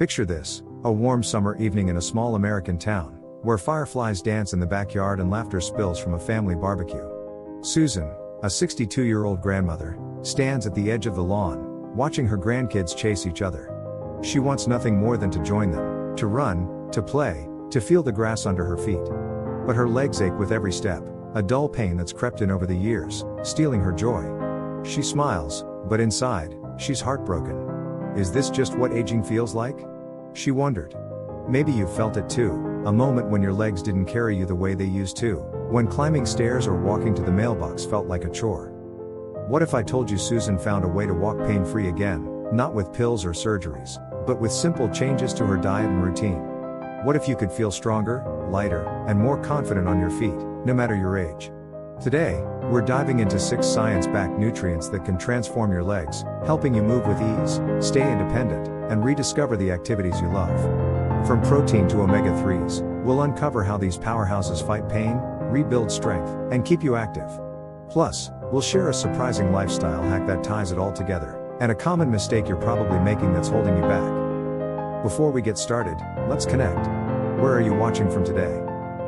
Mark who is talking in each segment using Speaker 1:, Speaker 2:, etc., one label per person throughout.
Speaker 1: Picture this, a warm summer evening in a small American town, where fireflies dance in the backyard and laughter spills from a family barbecue. Susan, a 62-year-old grandmother, stands at the edge of the lawn, watching her grandkids chase each other. She wants nothing more than to join them, to run, to play, to feel the grass under her feet. But her legs ache with every step, a dull pain that's crept in over the years, stealing her joy. She smiles, but inside, she's heartbroken. Is this just what aging feels like? She wondered. Maybe you've felt it too, a moment when your legs didn't carry you the way they used to, when climbing stairs or walking to the mailbox felt like a chore. What if I told you Susan found a way to walk pain-free again, not with pills or surgeries, but with simple changes to her diet and routine? What if you could feel stronger, lighter, and more confident on your feet, no matter your age? Today, we're diving into 6 science-backed nutrients that can transform your legs, helping you move with ease, stay independent, and rediscover the activities you love. From protein to omega-3s, we'll uncover how these powerhouses fight pain, rebuild strength, and keep you active. Plus, we'll share a surprising lifestyle hack that ties it all together, and a common mistake you're probably making that's holding you back. Before we get started, let's connect. Where are you watching from today?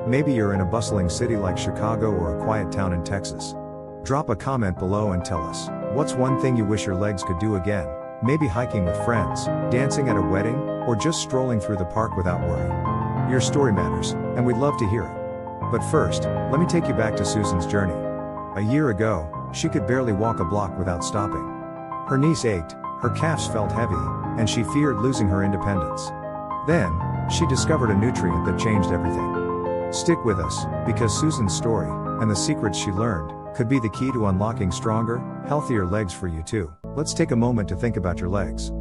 Speaker 1: Maybe you're in a bustling city like Chicago or a quiet town in Texas. Drop a comment below and tell us, what's one thing you wish your legs could do again? Maybe hiking with friends, dancing at a wedding, or just strolling through the park without worry. Your story matters, and we'd love to hear it. But first, let me take you back to Susan's journey. A year ago, she could barely walk a block without stopping. Her knees ached, her calves felt heavy, and she feared losing her independence. Then, she discovered a nutrient that changed everything. Stick with us, because Susan's story, and the secrets she learned, could be the key to unlocking stronger, healthier legs for you too. Let's take a moment to think about your legs.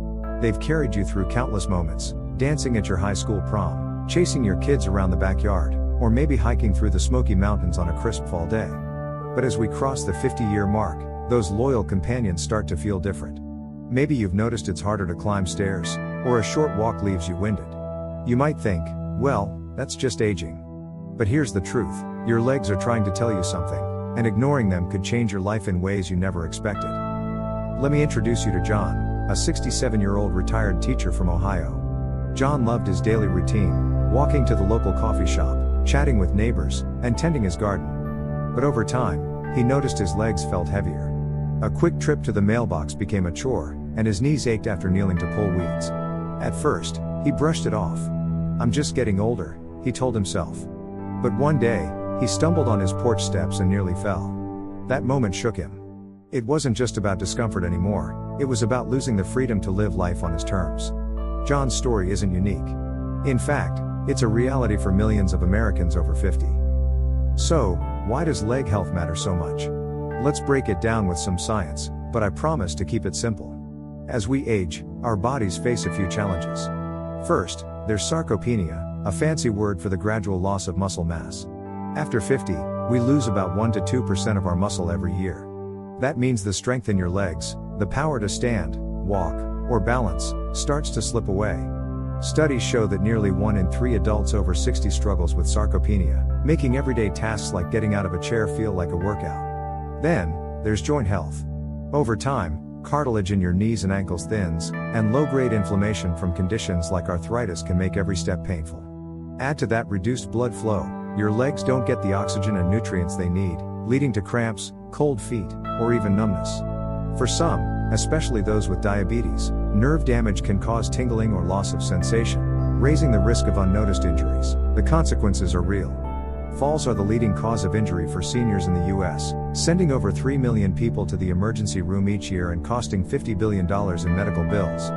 Speaker 1: They've carried you through countless moments, dancing at your high school prom, chasing your kids around the backyard, or maybe hiking through the Smoky Mountains on a crisp fall day. But as we cross the 50-year mark, those loyal companions start to feel different. Maybe you've noticed it's harder to climb stairs, or a short walk leaves you winded. You might think, well, that's just aging. But here's the truth, your legs are trying to tell you something, and ignoring them could change your life in ways you never expected. Let me introduce you to John, a 67-year-old retired teacher from Ohio. John loved his daily routine, walking to the local coffee shop, chatting with neighbors, and tending his garden. But over time, he noticed his legs felt heavier. A quick trip to the mailbox became a chore, and his knees ached after kneeling to pull weeds. At first, he brushed it off. I'm just getting older, he told himself. But one day, he stumbled on his porch steps and nearly fell. That moment shook him. It wasn't just about discomfort anymore, it was about losing the freedom to live life on his terms. John's story isn't unique. In fact, it's a reality for millions of Americans over 50. So, why does leg health matter so much? Let's break it down with some science, but I promise to keep it simple. As we age, our bodies face a few challenges. First, there's sarcopenia, a fancy word for the gradual loss of muscle mass. After 50, we lose about 1 to 2% of our muscle every year. That means the strength in your legs, the power to stand, walk, or balance, starts to slip away. Studies show that nearly 1 in 3 adults over 60 struggles with sarcopenia, making everyday tasks like getting out of a chair feel like a workout. Then, there's joint health. Over time, cartilage in your knees and ankles thins, and low-grade inflammation from conditions like arthritis can make every step painful. Add to that reduced blood flow, your legs don't get the oxygen and nutrients they need, leading to cramps, cold feet, or even numbness. For some, especially those with diabetes, nerve damage can cause tingling or loss of sensation, raising the risk of unnoticed injuries. The consequences are real. Falls are the leading cause of injury for seniors in the U.S., sending over 3 million people to the emergency room each year and costing $50 billion in medical bills.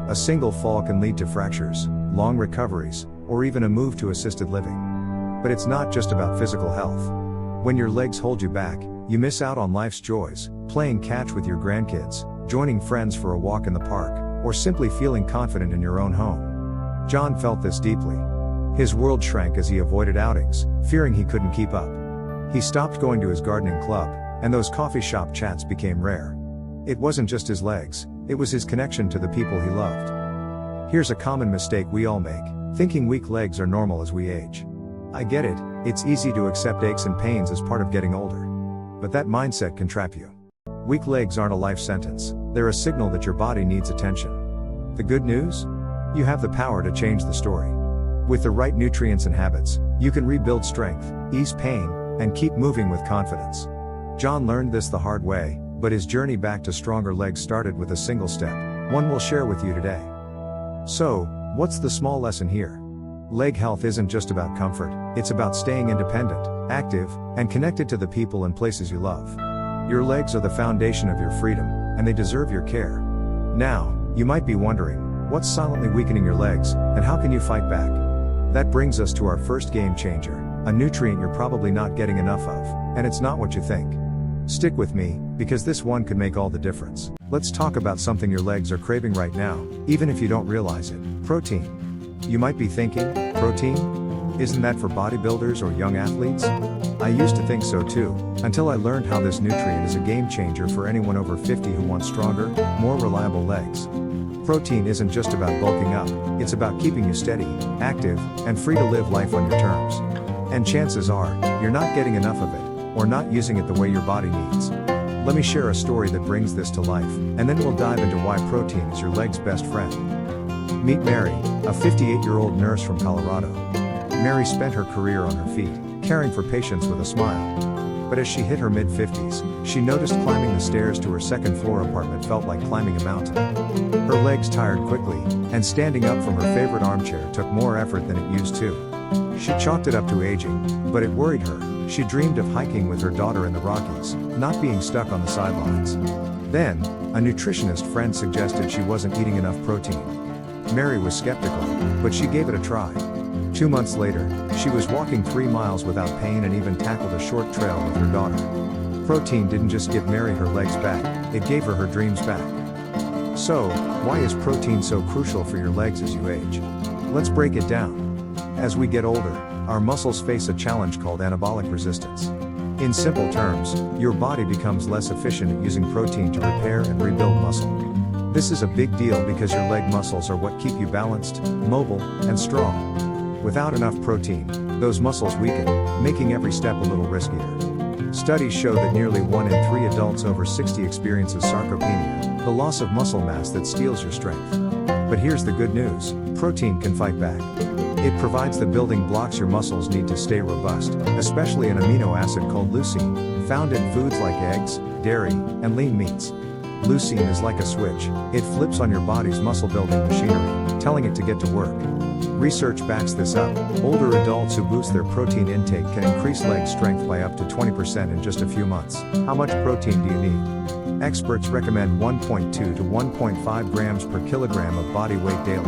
Speaker 1: A single fall can lead to fractures, long recoveries, or even a move to assisted living. But it's not just about physical health. When your legs hold you back, you miss out on life's joys, playing catch with your grandkids, joining friends for a walk in the park, or simply feeling confident in your own home. John felt this deeply. His world shrank as he avoided outings, fearing he couldn't keep up. He stopped going to his gardening club, and those coffee shop chats became rare. It wasn't just his legs, it was his connection to the people he loved. Here's a common mistake we all make, thinking weak legs are normal as we age. I get it, it's easy to accept aches and pains as part of getting older. But that mindset can trap you. Weak legs aren't a life sentence, they're a signal that your body needs attention. The good news? You have the power to change the story. With the right nutrients and habits, you can rebuild strength, ease pain, and keep moving with confidence. John learned this the hard way, but his journey back to stronger legs started with a single step, one we'll share with you today. So, what's the small lesson here? Leg health isn't just about comfort, it's about staying independent, active, and connected to the people and places you love. Your legs are the foundation of your freedom, and they deserve your care. Now, you might be wondering, what's silently weakening your legs, and how can you fight back? That brings us to our first game changer, a nutrient you're probably not getting enough of, and it's not what you think. Stick with me, because this one could make all the difference. Let's talk about something your legs are craving right now, even if you don't realize it: protein. You might be thinking, protein? Isn't that for bodybuilders or young athletes? I used to think so too, until I learned how this nutrient is a game changer for anyone over 50 who wants stronger, more reliable legs. Protein isn't just about bulking up, it's about keeping you steady, active, and free to live life on your terms. And chances are, you're not getting enough of it, or not using it the way your body needs. Let me share a story that brings this to life, and then we'll dive into why protein is your leg's best friend. Meet Mary, a 58-year-old nurse from Colorado. Mary spent her career on her feet, caring for patients with a smile. But as she hit her mid-50s, she noticed climbing the stairs to her second-floor apartment felt like climbing a mountain. Her legs tired quickly, and standing up from her favorite armchair took more effort than it used to. She chalked it up to aging, but it worried her. She dreamed of hiking with her daughter in the Rockies, not being stuck on the sidelines. Then, a nutritionist friend suggested she wasn't eating enough protein. Mary was skeptical, but she gave it a try. 2 months later, she was walking 3 miles without pain and even tackled a short trail with her daughter. Protein didn't just give Mary her legs back, it gave her her dreams back. So, why is protein so crucial for your legs as you age? Let's break it down. As we get older, our muscles face a challenge called anabolic resistance. In simple terms, your body becomes less efficient at using protein to repair and rebuild muscle. This is a big deal because your leg muscles are what keep you balanced, mobile, and strong. Without enough protein, those muscles weaken, making every step a little riskier. Studies show that nearly 1 in 3 adults over 60 experiences sarcopenia, the loss of muscle mass that steals your strength. But here's the good news: protein can fight back. It provides the building blocks your muscles need to stay robust, especially an amino acid called leucine, found in foods like eggs, dairy, and lean meats. Leucine is like a switch, it flips on your body's muscle-building machinery, telling it to get to work. Research backs this up. Older adults who boost their protein intake can increase leg strength by up to 20% in just a few months. How much protein do you need? Experts recommend 1.2 to 1.5 grams per kilogram of body weight daily.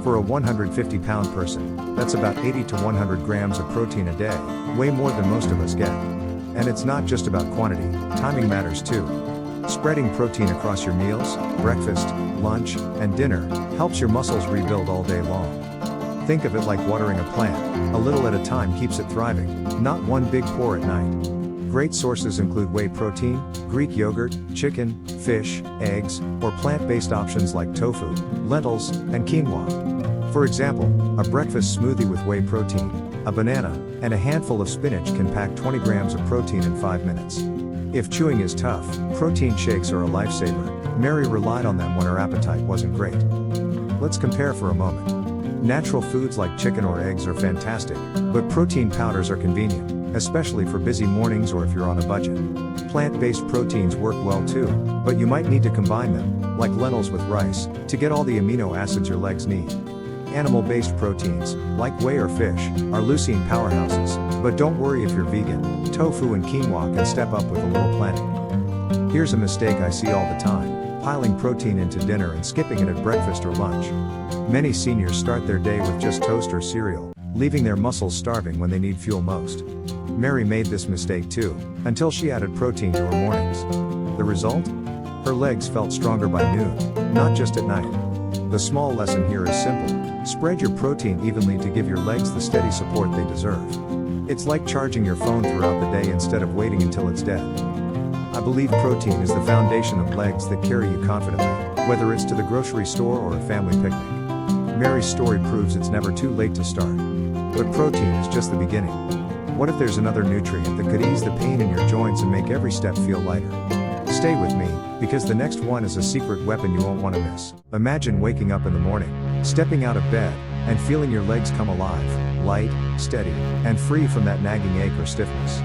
Speaker 1: For a 150-pound person, that's about 80 to 100 grams of protein a day, way more than most of us get. And it's not just about quantity, timing matters too. Spreading protein across your meals, breakfast, lunch, and dinner, helps your muscles rebuild all day long. Think of it like watering a plant, a little at a time keeps it thriving, not one big pour at night. Great sources include whey protein, Greek yogurt, chicken, fish, eggs, or plant-based options like tofu, lentils, and quinoa. For example, a breakfast smoothie with whey protein, a banana, and a handful of spinach can pack 20 grams of protein in 5 minutes. If chewing is tough, protein shakes are a lifesaver. Mary relied on them when her appetite wasn't great. Let's compare for a moment. Natural foods like chicken or eggs are fantastic, but protein powders are convenient, especially for busy mornings or if you're on a budget. Plant-based proteins work well too, but you might need to combine them, like lentils with rice, to get all the amino acids your legs need. Animal-based proteins, like whey or fish, are leucine powerhouses, but don't worry if you're vegan, tofu and quinoa can step up with a little planning. Here's a mistake I see all the time: piling protein into dinner and skipping it at breakfast or lunch. Many seniors start their day with just toast or cereal, leaving their muscles starving when they need fuel most. Mary made this mistake too, until she added protein to her mornings. The result? Her legs felt stronger by noon, not just at night. The small lesson here is simple: spread your protein evenly to give your legs the steady support they deserve. It's like charging your phone throughout the day instead of waiting until it's dead. I believe protein is the foundation of legs that carry you confidently, whether it's to the grocery store or a family picnic. Mary's story proves it's never too late to start. But protein is just the beginning. What if there's another nutrient that could ease the pain in your joints and make every step feel lighter? Stay with me, because the next one is a secret weapon you won't want to miss. Imagine waking up in the morning, stepping out of bed, and feeling your legs come alive, light, steady, and free from that nagging ache or stiffness.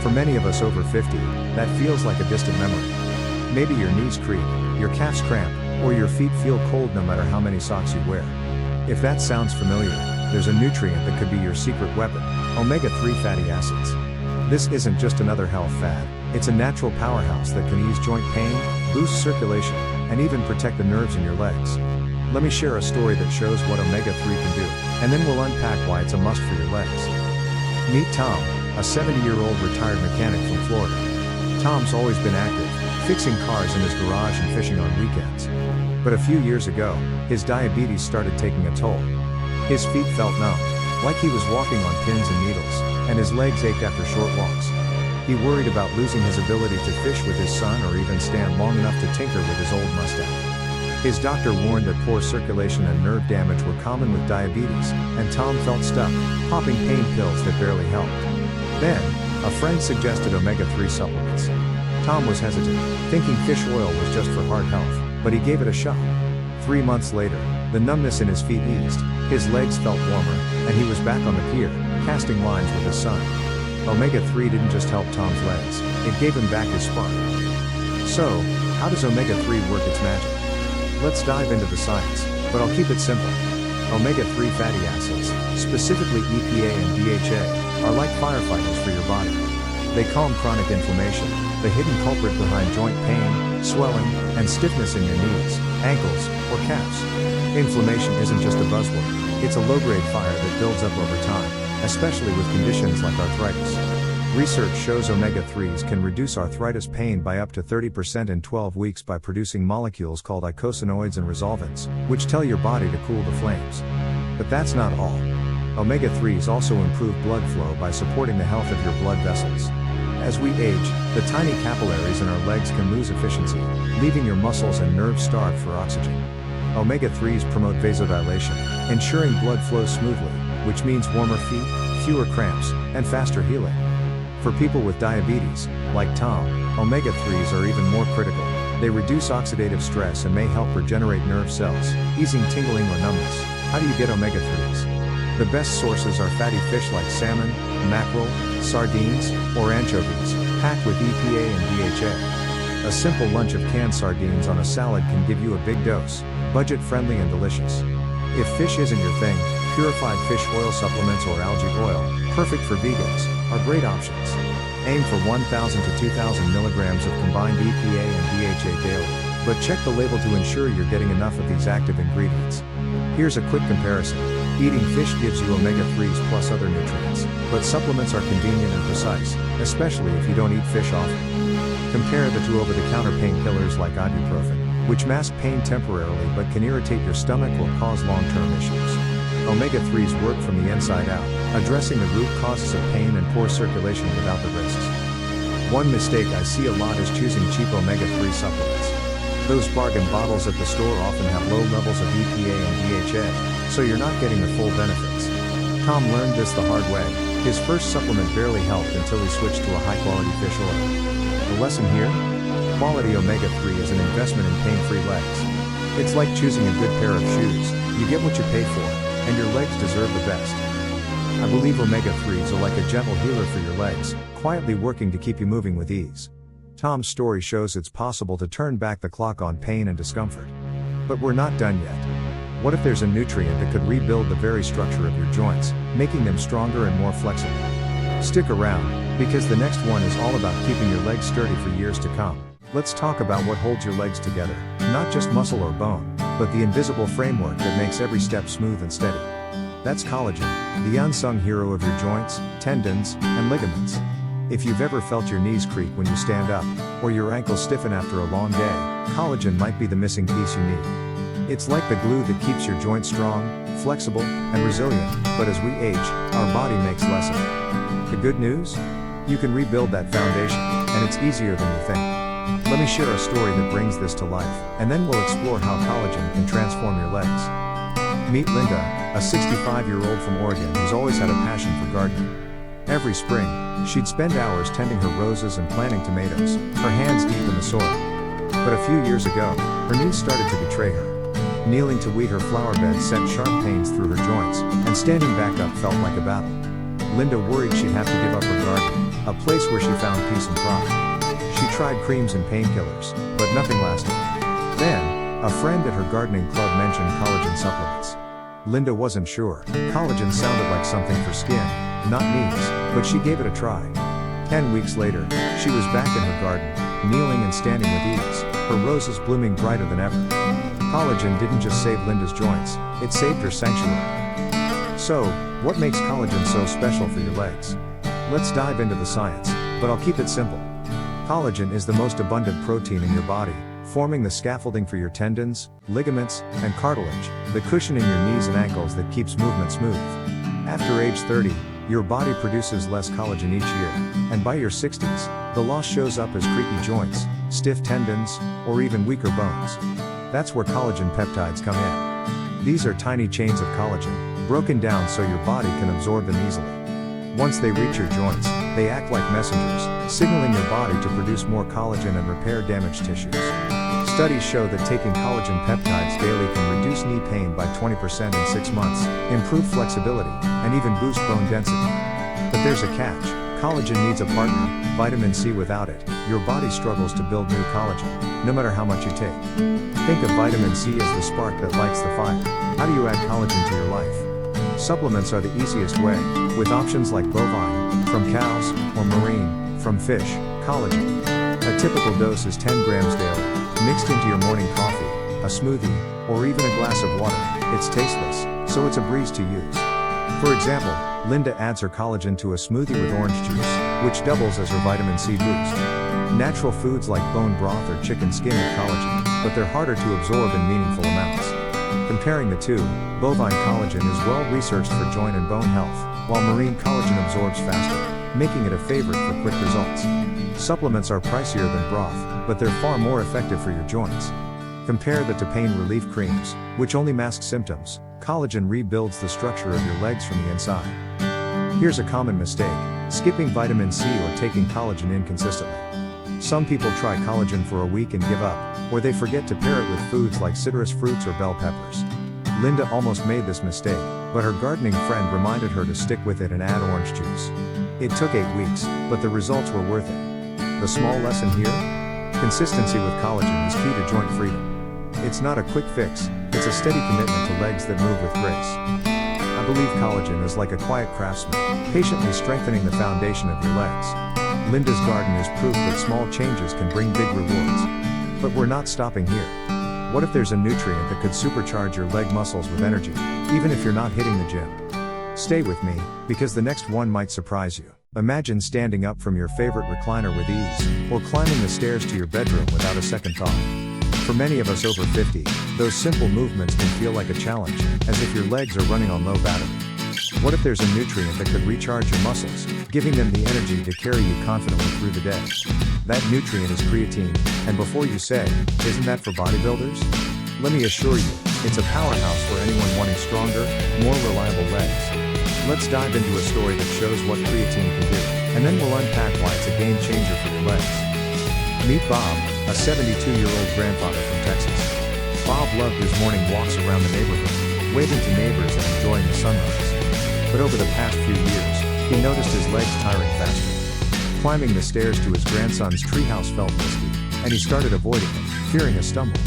Speaker 1: For many of us over 50, that feels like a distant memory. Maybe your knees creak, your calves cramp, or your feet feel cold no matter how many socks you wear. If that sounds familiar, there's a nutrient that could be your secret weapon: omega-3 fatty acids. This isn't just another health fad, it's a natural powerhouse that can ease joint pain, boost circulation, and even protect the nerves in your legs. Let me share a story that shows what omega-3 can do, and then we'll unpack why it's a must for your legs. Meet Tom, a 70-year-old retired mechanic from Florida. Tom's always been active, fixing cars in his garage and fishing on weekends. But a few years ago, his diabetes started taking a toll. His feet felt numb, like he was walking on pins and needles, and his legs ached after short walks. He worried about losing his ability to fish with his son or even stand long enough to tinker with his old Mustang. His doctor warned that poor circulation and nerve damage were common with diabetes, and Tom felt stuck, popping pain pills that barely helped. Then, a friend suggested omega-3 supplements. Tom was hesitant, thinking fish oil was just for heart health, but he gave it a shot. 3 months later, the numbness in his feet eased, his legs felt warmer, and he was back on the pier, casting lines with his son. Omega-3 didn't just help Tom's legs, it gave him back his spark. So, how does omega-3 work its magic? Let's dive into the science, but I'll keep it simple. Omega-3 fatty acids, specifically EPA and DHA, are like firefighters for your body. They calm chronic inflammation, the hidden culprit behind joint pain, swelling, and stiffness in your knees, ankles, or calves. Inflammation isn't just a buzzword, it's a low-grade fire that builds up over time, especially with conditions like arthritis. Research shows omega-3s can reduce arthritis pain by up to 30% in 12 weeks by producing molecules called eicosanoids and resolvins, which tell your body to cool the flames. But that's not all. Omega-3s also improve blood flow by supporting the health of your blood vessels. As we age, the tiny capillaries in our legs can lose efficiency, leaving your muscles and nerves starved for oxygen. Omega-3s promote vasodilation, ensuring blood flows smoothly, which means warmer feet, fewer cramps, and faster healing. For people with diabetes, like Tom, omega-3s are even more critical. They reduce oxidative stress and may help regenerate nerve cells, easing tingling or numbness. How do you get omega-3s? The best sources are fatty fish like salmon, mackerel, sardines, or anchovies, packed with EPA and DHA. A simple lunch of canned sardines on a salad can give you a big dose, budget-friendly and delicious. If fish isn't your thing, purified fish oil supplements or algae oil, perfect for vegans, are great options. Aim for 1,000 to 2,000 milligrams of combined EPA and DHA daily, but check the label to ensure you're getting enough of these active ingredients. Here's a quick comparison. Eating fish gives you omega-3s plus other nutrients, but supplements are convenient and precise, especially if you don't eat fish often. Compare the two over-the-counter painkillers like ibuprofen, which mask pain temporarily but can irritate your stomach or cause long-term issues. Omega-3s work from the inside out, addressing the root causes of pain and poor circulation without the risks. One mistake I see a lot is choosing cheap omega-3 supplements. Those bargain bottles at the store often have low levels of EPA and DHA, so you're not getting the full benefits. Tom learned this the hard way. His first supplement barely helped until he switched to a high-quality fish oil. The lesson here? Quality omega-3 is an investment in pain-free legs. It's like choosing a good pair of shoes. You get what you pay for, and your legs deserve the best. I believe omega-3s are like a gentle healer for your legs, quietly working to keep you moving with ease. Tom's story shows it's possible to turn back the clock on pain and discomfort. But we're not done yet. What if there's a nutrient that could rebuild the very structure of your joints, making them stronger and more flexible? Stick around, because the next one is all about keeping your legs sturdy for years to come. Let's talk about what holds your legs together, not just muscle or bone, but the invisible framework that makes every step smooth and steady. That's collagen, the unsung hero of your joints, tendons, and ligaments. If you've ever felt your knees creak when you stand up, or your ankles stiffen after a long day, collagen might be the missing piece you need. It's like the glue that keeps your joints strong, flexible, and resilient, but as we age, our body makes less of it. The good news? You can rebuild that foundation, and it's easier than you think. Let me share a story that brings this to life, and then we'll explore how collagen can transform your legs. Meet Linda, a 65-year-old from Oregon who's always had a passion for gardening. Every spring, she'd spend hours tending her roses and planting tomatoes, her hands deep in the soil. But a few years ago, her knees started to betray her. Kneeling to weed her flower bed sent sharp pains through her joints, and standing back up felt like a battle. Linda worried she'd have to give up her garden, a place where she found peace and pride. She tried creams and painkillers, but nothing lasted. Then, a friend at her gardening club mentioned collagen supplements. Linda wasn't sure. Collagen sounded like something for skin, not knees, but she gave it a try. 10 weeks later, she was back in her garden, kneeling and standing with ease, her roses blooming brighter than ever. Collagen didn't just save Linda's joints, it saved her sanctuary. So, what makes collagen so special for your legs? Let's dive into the science, but I'll keep it simple. Collagen is the most abundant protein in your body, forming the scaffolding for your tendons, ligaments, and cartilage, the cushion in your knees and ankles that keeps movement smooth. After age 30, your body produces less collagen each year, and by your 60s, the loss shows up as creaky joints, stiff tendons, or even weaker bones. That's where collagen peptides come in. These are tiny chains of collagen, broken down so your body can absorb them easily. Once they reach your joints, they act like messengers, signaling your body to produce more collagen and repair damaged tissues. Studies show that taking collagen peptides daily can reduce knee pain by 20% in 6 months, improve flexibility, and even boost bone density. But there's a catch. Collagen needs a partner, vitamin C. Without it, your body struggles to build new collagen, no matter how much you take. Think of vitamin C as the spark that lights the fire. How do you add collagen to your life? Supplements are the easiest way, with options like bovine, from cows, or marine, from fish, collagen. A typical dose is 10 grams daily, mixed into your morning coffee, a smoothie, or even a glass of water. It's tasteless, so it's a breeze to use. For example, Linda adds her collagen to a smoothie with orange juice, which doubles as her vitamin C boost. Natural foods like bone broth or chicken skin have collagen, but they're harder to absorb in meaningful amounts. Comparing the two, bovine collagen is well researched for joint and bone health, while marine collagen absorbs faster, making it a favorite for quick results. Supplements are pricier than broth, but they're far more effective for your joints. Compare that to pain relief creams, which only mask symptoms. Collagen rebuilds the structure of your legs from the inside. Here's a common mistake: skipping vitamin C or taking collagen inconsistently. Some people try collagen for a week and give up, or they forget to pair it with foods like citrus fruits or bell peppers. Linda almost made this mistake, but her gardening friend reminded her to stick with it and add orange juice. It took 8 weeks, but the results were worth it. The small lesson here? Consistency with collagen is key to joint freedom. It's not a quick fix, it's a steady commitment to legs that move with grace. I believe collagen is like a quiet craftsman, patiently strengthening the foundation of your legs. Linda's garden is proof that small changes can bring big rewards. But we're not stopping here. What if there's a nutrient that could supercharge your leg muscles with energy, even if you're not hitting the gym? Stay with me, because the next one might surprise you. Imagine standing up from your favorite recliner with ease, or climbing the stairs to your bedroom without a second thought. For many of us over 50, those simple movements can feel like a challenge, as if your legs are running on low battery. What if there's a nutrient that could recharge your muscles, giving them the energy to carry you confidently through the day? That nutrient is creatine, and before you say, "Isn't that for bodybuilders?" let me assure you, it's a powerhouse for anyone wanting stronger, more reliable legs. Let's dive into a story that shows what creatine can do, and then we'll unpack why it's a game changer for your legs. Meet Bob, a 72-year-old grandfather from Texas. Bob loved his morning walks around the neighborhood, waving to neighbors and enjoying the sunrise. But over the past few years, he noticed his legs tiring faster. Climbing the stairs to his grandson's treehouse felt risky, and he started avoiding it, fearing a stumble.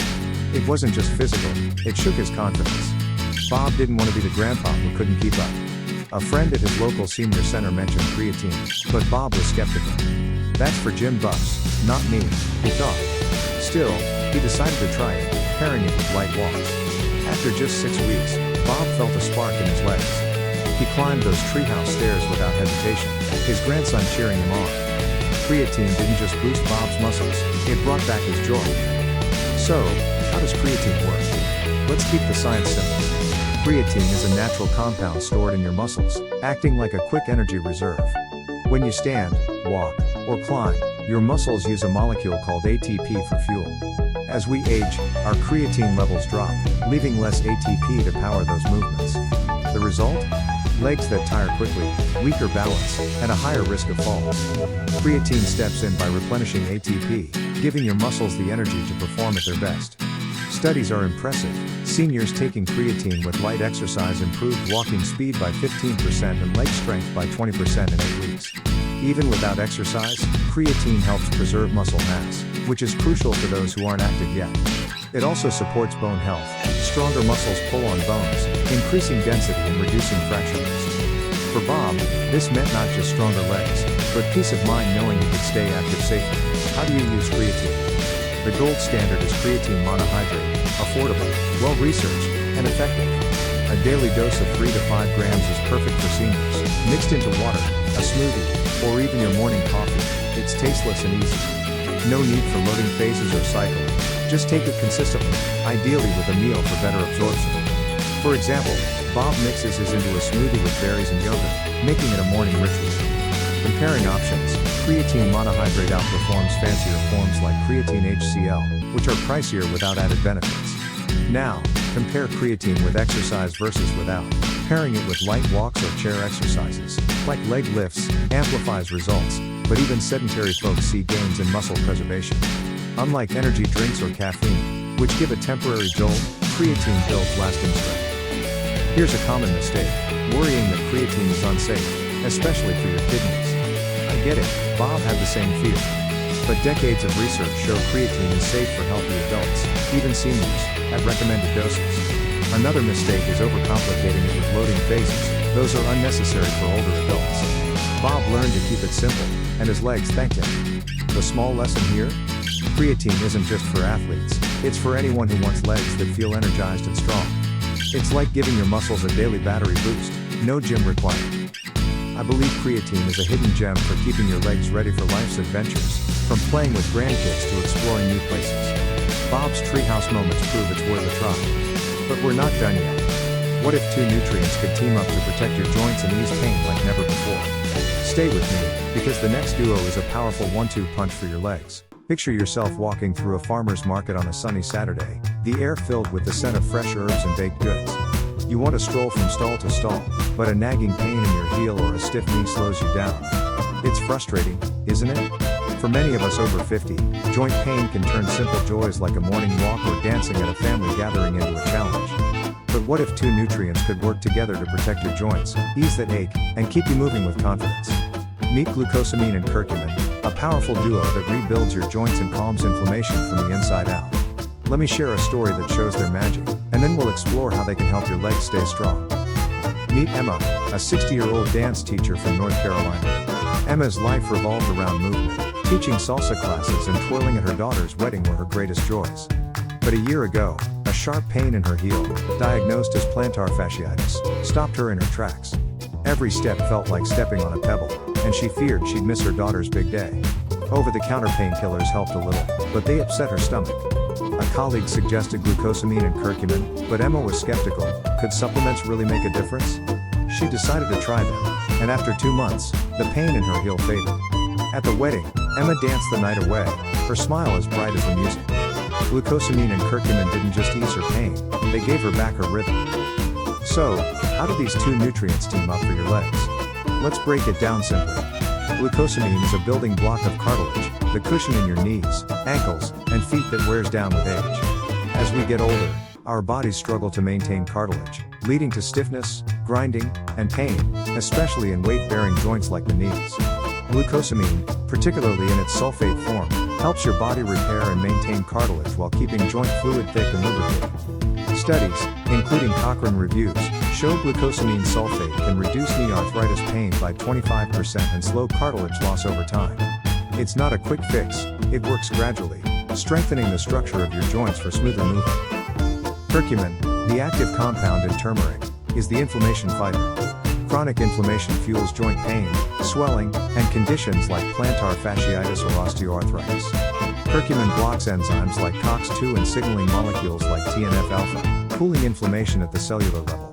Speaker 1: It wasn't just physical, it shook his confidence. Bob didn't want to be the grandpa who couldn't keep up. A friend at his local senior center mentioned creatine, but Bob was skeptical. "That's for gym buffs, not me," he thought. Still, he decided to try it, pairing it with light walks. After just 6 weeks, Bob felt a spark in his legs. He climbed those treehouse stairs without hesitation, his grandson cheering him on. Creatine didn't just boost Bob's muscles, it brought back his joy. So, how does creatine work? Let's keep the science simple. Creatine is a natural compound stored in your muscles, acting like a quick energy reserve. When you stand, walk, or climb, your muscles use a molecule called ATP for fuel. As we age, our creatine levels drop, leaving less ATP to power those movements. The result? Legs that tire quickly, weaker balance, and a higher risk of falls. Creatine steps in by replenishing ATP, giving your muscles the energy to perform at their best. Studies are impressive. Seniors taking creatine with light exercise improved walking speed by 15% and leg strength by 20% in 8 weeks. Even without exercise, creatine helps preserve muscle mass, which is crucial for those who aren't active yet. It also supports bone health. Stronger muscles pull on bones, increasing density and reducing fracture risk. For Bob, this meant not just stronger legs, but peace of mind knowing he could stay active safely. How do you use creatine? The gold standard is creatine monohydrate, affordable, well-researched, and effective. A daily dose of 3 to 5 grams is perfect for seniors, mixed into water, a smoothie, or even your morning coffee. It's tasteless and easy. No need for loading phases or cycling. Just take it consistently, ideally with a meal for better absorption. For example, Bob mixes his into a smoothie with berries and yogurt, making it a morning ritual. Comparing options, creatine monohydrate outperforms fancier forms like creatine HCl, which are pricier without added benefits. Now, compare creatine with exercise versus without. Pairing it with light walks or chair exercises, like leg lifts, amplifies results, but even sedentary folks see gains in muscle preservation. Unlike energy drinks or caffeine, which give a temporary jolt, creatine builds lasting strength. Here's a common mistake: worrying that creatine is unsafe, especially for your kidneys. I get it, Bob had the same fear. But decades of research show creatine is safe for healthy adults, even seniors, at recommended doses. Another mistake is overcomplicating it with loading phases. Those are unnecessary for older adults. Bob learned to keep it simple, and his legs thanked him. The small lesson here? Creatine isn't just for athletes, it's for anyone who wants legs that feel energized and strong. It's like giving your muscles a daily battery boost, no gym required. I believe creatine is a hidden gem for keeping your legs ready for life's adventures, from playing with grandkids to exploring new places. Bob's treehouse moments prove it's worth a try. But we're not done yet. What if 2 nutrients could team up to protect your joints and ease pain like never before? Stay with me, because the next duo is a powerful 1-2 punch for your legs. Picture yourself walking through a farmer's market on a sunny Saturday, the air filled with the scent of fresh herbs and baked goods. You want to stroll from stall to stall, but a nagging pain in your heel or a stiff knee slows you down. It's frustrating, isn't it? For many of us over 50, joint pain can turn simple joys like a morning walk or dancing at a family gathering into a challenge. But what if 2 nutrients could work together to protect your joints, ease that ache, and keep you moving with confidence? Meet Glucosamine and Curcumin, a powerful duo that rebuilds your joints and calms inflammation from the inside out. Let me share a story that shows their magic, and then we'll explore how they can help your legs stay strong. Meet Emma, a 60-year-old dance teacher from North Carolina. Emma's life revolved around movement. Teaching salsa classes and twirling at her daughter's wedding were her greatest joys. But a year ago, a sharp pain in her heel, diagnosed as plantar fasciitis, stopped her in her tracks. Every step felt like stepping on a pebble, and she feared she'd miss her daughter's big day. Over-the-counter painkillers helped a little, but they upset her stomach. A colleague suggested glucosamine and curcumin, but Emma was skeptical. Could supplements really make a difference? She decided to try them, and after 2 months, the pain in her heel faded. At the wedding, Emma danced the night away, her smile as bright as the music. Glucosamine and curcumin didn't just ease her pain, they gave her back her rhythm. So, how do these 2 nutrients team up for your legs? Let's break it down simply. Glucosamine is a building block of cartilage, the cushion in your knees, ankles, and feet that wears down with age. As we get older, our bodies struggle to maintain cartilage, leading to stiffness, grinding, and pain, especially in weight-bearing joints like the knees. Glucosamine, particularly in its sulfate form, helps your body repair and maintain cartilage while keeping joint fluid thick and lubricated. Studies, including Cochrane reviews, show glucosamine sulfate can reduce knee arthritis pain by 25% and slow cartilage loss over time. It's not a quick fix, it works gradually, strengthening the structure of your joints for smoother movement. Curcumin, the active compound in turmeric, is the inflammation fighter. Chronic inflammation fuels joint pain, swelling, and conditions like plantar fasciitis or osteoarthritis. Curcumin blocks enzymes like COX-2 and signaling molecules like TNF-alpha, cooling inflammation at the cellular level.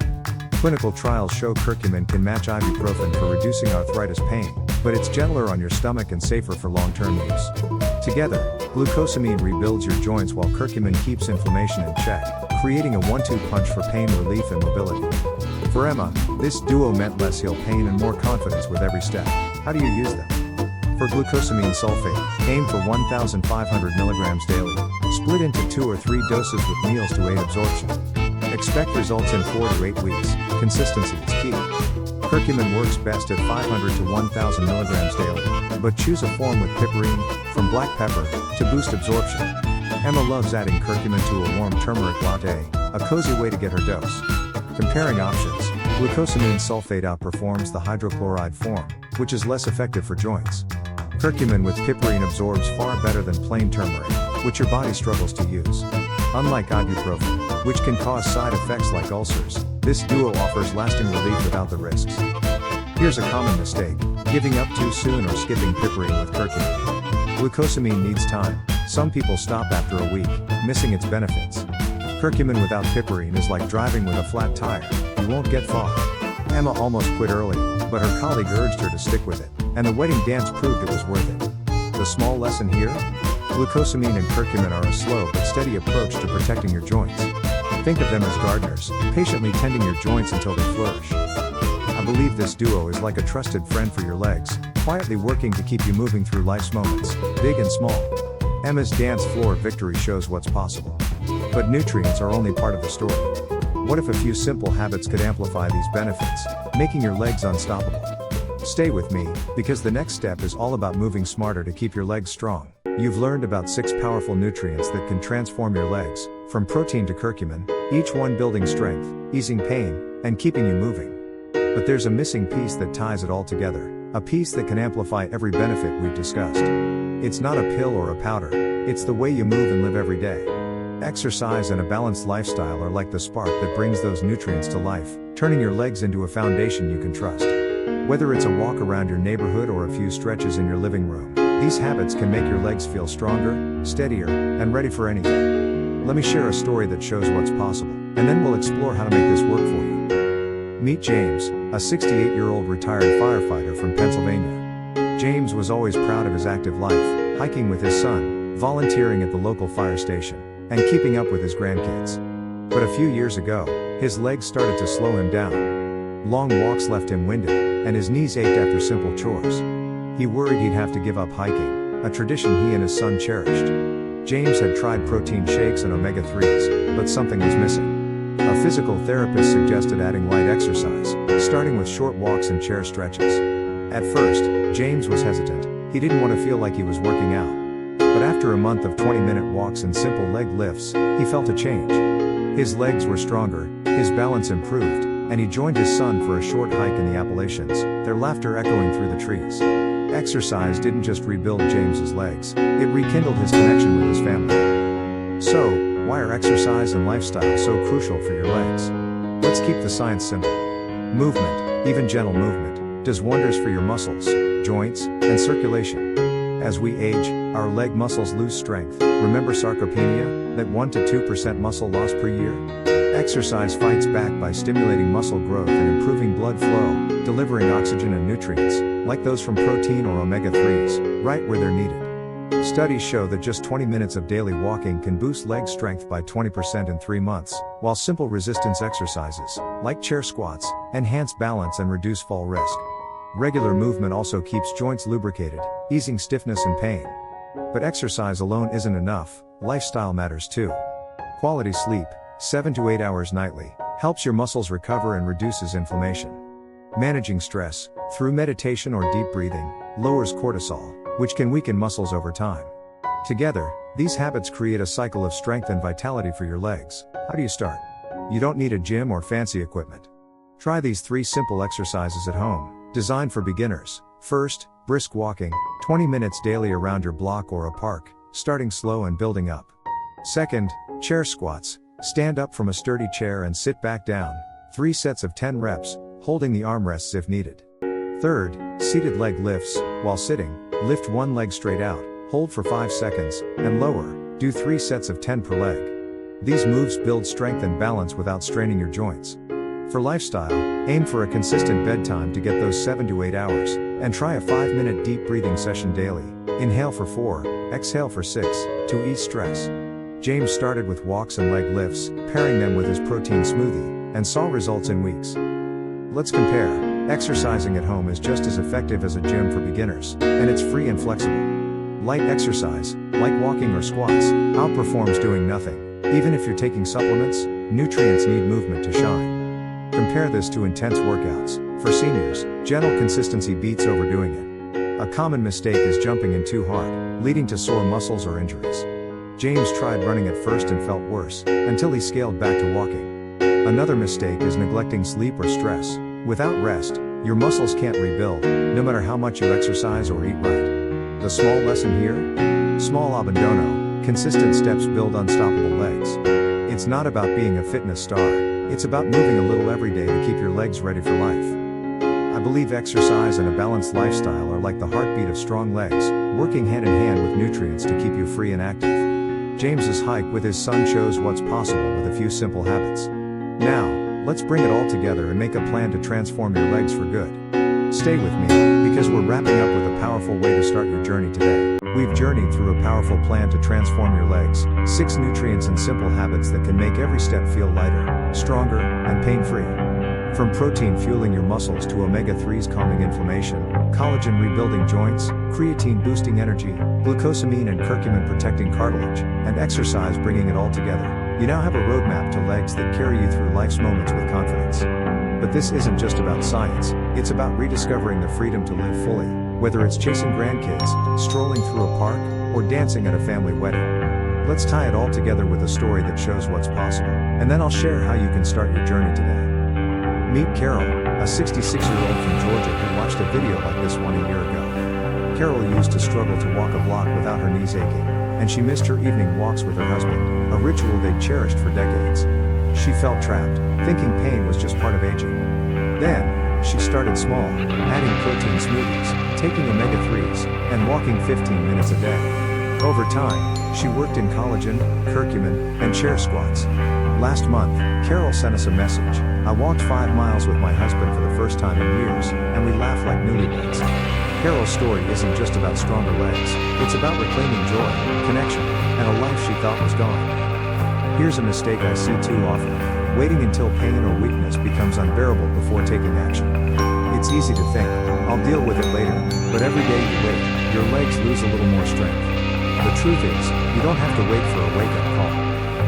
Speaker 1: Clinical trials show curcumin can match ibuprofen for reducing arthritis pain, but it's gentler on your stomach and safer for long-term use. Together, glucosamine rebuilds your joints while curcumin keeps inflammation in check, creating a 1-2 punch for pain relief and mobility. For Emma, this duo meant less heel pain and more confidence with every step. How do you use them? For glucosamine sulfate, aim for 1,500 mg daily. Split into 2 or 3 doses with meals to aid absorption. Expect results in 4 to 8 weeks. Consistency is key. Curcumin works best at 500 to 1000 milligrams daily, but choose a form with piperine, from black pepper, to boost absorption. Emma loves adding curcumin to a warm turmeric latte, a cozy way to get her dose. Comparing options, glucosamine sulfate outperforms the hydrochloride form, which is less effective for joints. Curcumin with piperine absorbs far better than plain turmeric, which your body struggles to use. Unlike ibuprofen, which can cause side effects like ulcers, this duo offers lasting relief without the risks. Here's a common mistake: giving up too soon or skipping piperine with curcumin. Glucosamine needs time. Some people stop after a week, missing its benefits. Curcumin without piperine is like driving with a flat tire. You won't get far. Emma almost quit early, but her colleague urged her to stick with it, and the wedding dance proved it was worth it. The small lesson here? Glucosamine and curcumin are a slow but steady approach to protecting your joints. Think of them as gardeners, patiently tending your joints until they flourish. I believe this duo is like a trusted friend for your legs, quietly working to keep you moving through life's moments, big and small. Emma's dance floor victory shows what's possible. But nutrients are only part of the story. What if a few simple habits could amplify these benefits, making your legs unstoppable? Stay with me, because the next step is all about moving smarter to keep your legs strong. You've learned about 6 powerful nutrients that can transform your legs, from protein to curcumin, each one building strength, easing pain, and keeping you moving. But there's a missing piece that ties it all together, a piece that can amplify every benefit we've discussed. It's not a pill or a powder, it's the way you move and live every day. Exercise and a balanced lifestyle are like the spark that brings those nutrients to life, turning your legs into a foundation you can trust. Whether it's a walk around your neighborhood or a few stretches in your living room, these habits can make your legs feel stronger, steadier, and ready for anything. Let me share a story that shows what's possible, and then we'll explore how to make this work for you. Meet James, a 68-year-old retired firefighter from Pennsylvania. James was always proud of his active life, hiking with his son, volunteering at the local fire station, and keeping up with his grandkids. But a few years ago, his legs started to slow him down. Long walks left him winded, and his knees ached after simple chores. He worried he'd have to give up hiking, a tradition he and his son cherished. James had tried protein shakes and omega-3s, but something was missing. A physical therapist suggested adding light exercise, starting with short walks and chair stretches. At first, James was hesitant. He didn't want to feel like he was working out. But after a month of 20-minute walks and simple leg lifts, he felt a change. His legs were stronger, his balance improved, and he joined his son for a short hike in the Appalachians, their laughter echoing through the trees. Exercise didn't just rebuild James's legs, it rekindled his connection with his family. So, why are exercise and lifestyle so crucial for your legs? Let's keep the science simple. Movement, even gentle movement, does wonders for your muscles, joints, and circulation. As we age, our leg muscles lose strength. Remember sarcopenia, that 1 to 2% muscle loss per year? Exercise fights back by stimulating muscle growth and improving blood flow, delivering oxygen and nutrients, like those from protein or omega-3s, right where they're needed. Studies show that just 20 minutes of daily walking can boost leg strength by 20% in 3 months, while simple resistance exercises, like chair squats, enhance balance and reduce fall risk. Regular movement also keeps joints lubricated, easing stiffness and pain. But exercise alone isn't enough, lifestyle matters too. Quality sleep, 7 to 8 hours nightly, helps your muscles recover and reduces inflammation. Managing stress, through meditation or deep breathing, lowers cortisol, which can weaken muscles over time. Together, these habits create a cycle of strength and vitality for your legs. How do you start? You don't need a gym or fancy equipment. Try these 3 simple exercises at home, designed for beginners. First, brisk walking, 20 minutes daily around your block or a park, starting slow and building up. Second, chair squats. Stand up from a sturdy chair and sit back down, 3 sets of 10 reps, holding the armrests if needed. Third, seated leg lifts. While sitting, lift one leg straight out, hold for 5 seconds, and lower, do 3 sets of 10 per leg. These moves build strength and balance without straining your joints. For lifestyle, aim for a consistent bedtime to get those 7 to 8 hours, and try a 5-minute deep breathing session daily. Inhale for 4, exhale for 6, to ease stress. James started with walks and leg lifts, pairing them with his protein smoothie, and saw results in weeks. Let's compare. Exercising at home is just as effective as a gym for beginners, and it's free and flexible. Light exercise, like walking or squats, outperforms doing nothing. Even if you're taking supplements, nutrients need movement to shine. Compare this to intense workouts. For seniors, gentle consistency beats overdoing it. A common mistake is jumping in too hard, leading to sore muscles or injuries. James tried running at first and felt worse, until he scaled back to walking. Another mistake is neglecting sleep or stress. Without rest, your muscles can't rebuild, no matter how much you exercise or eat right. The small lesson here? Small abandono, consistent steps build unstoppable legs. It's not about being a fitness star, it's about moving a little every day to keep your legs ready for life. I believe exercise and a balanced lifestyle are like the heartbeat of strong legs, working hand in hand with nutrients to keep you free and active. James's hike with his son shows what's possible with a few simple habits. Now, let's bring it all together and make a plan to transform your legs for good. Stay with me, because we're wrapping up with a powerful way to start your journey today. We've journeyed through a powerful plan to transform your legs, 6 nutrients and simple habits that can make every step feel lighter, stronger, and pain-free. From protein fueling your muscles to omega-3s calming inflammation, collagen rebuilding joints, creatine boosting energy, glucosamine and curcumin protecting cartilage, and exercise bringing it all together, you now have a roadmap to legs that carry you through life's moments with confidence. But this isn't just about science, it's about rediscovering the freedom to live fully, whether it's chasing grandkids, strolling through a park, or dancing at a family wedding. Let's tie it all together with a story that shows what's possible, and then I'll share how you can start your journey today. Meet Carol, a 66-year-old from Georgia who watched a video like this one a year ago. Carol used to struggle to walk a block without her knees aching, and she missed her evening walks with her husband, a ritual they'd cherished for decades. She felt trapped, thinking pain was just part of aging. Then, she started small, adding protein smoothies, taking omega-3s, and walking 15 minutes a day. Over time, she worked in collagen, curcumin, and chair squats. Last month, Carol sent us a message. I walked 5 miles with my husband for the first time in years, and we laughed like newlyweds. Carol's story isn't just about stronger legs, it's about reclaiming joy, connection, and a life she thought was gone. Here's a mistake I see too often: waiting until pain or weakness becomes unbearable before taking action. It's easy to think, I'll deal with it later, but every day you wait, your legs lose a little more strength. The truth is, you don't have to wait for a wake-up call.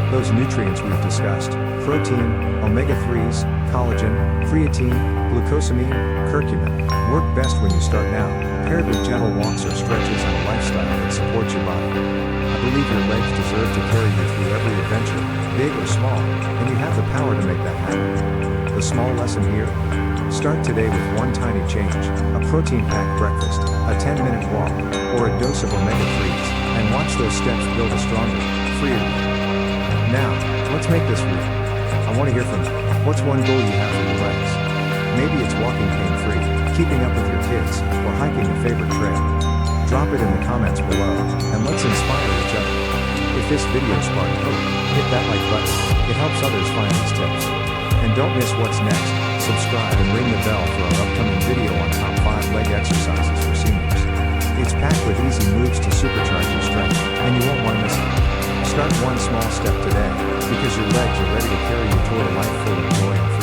Speaker 1: Those nutrients we've discussed, protein, omega-3s, collagen, creatine, glucosamine, curcumin, work best when you start now, paired with gentle walks or stretches and a lifestyle that supports your body. I believe your legs deserve to carry you through every adventure, big or small, and you have the power to make that happen. The small lesson here? Start today with one tiny change: a protein-packed breakfast, a 10-minute walk, or a dose of omega-3s, and watch those steps build a stronger, freer you. Now, let's make this real. I want to hear from you. What's one goal you have for your legs? Maybe it's walking pain-free, keeping up with your kids, or hiking a favorite trail. Drop it in the comments below, and let's inspire each other. If this video sparked hope, hit that like button. It helps others find these tips. And don't miss what's next. Subscribe and ring the bell for our upcoming video on top 5 leg exercises for seniors. It's packed with easy moves to supercharge your strength, and you won't want to miss it. Start one small step today, because your legs are ready to carry you toward a life full of joy and freedom.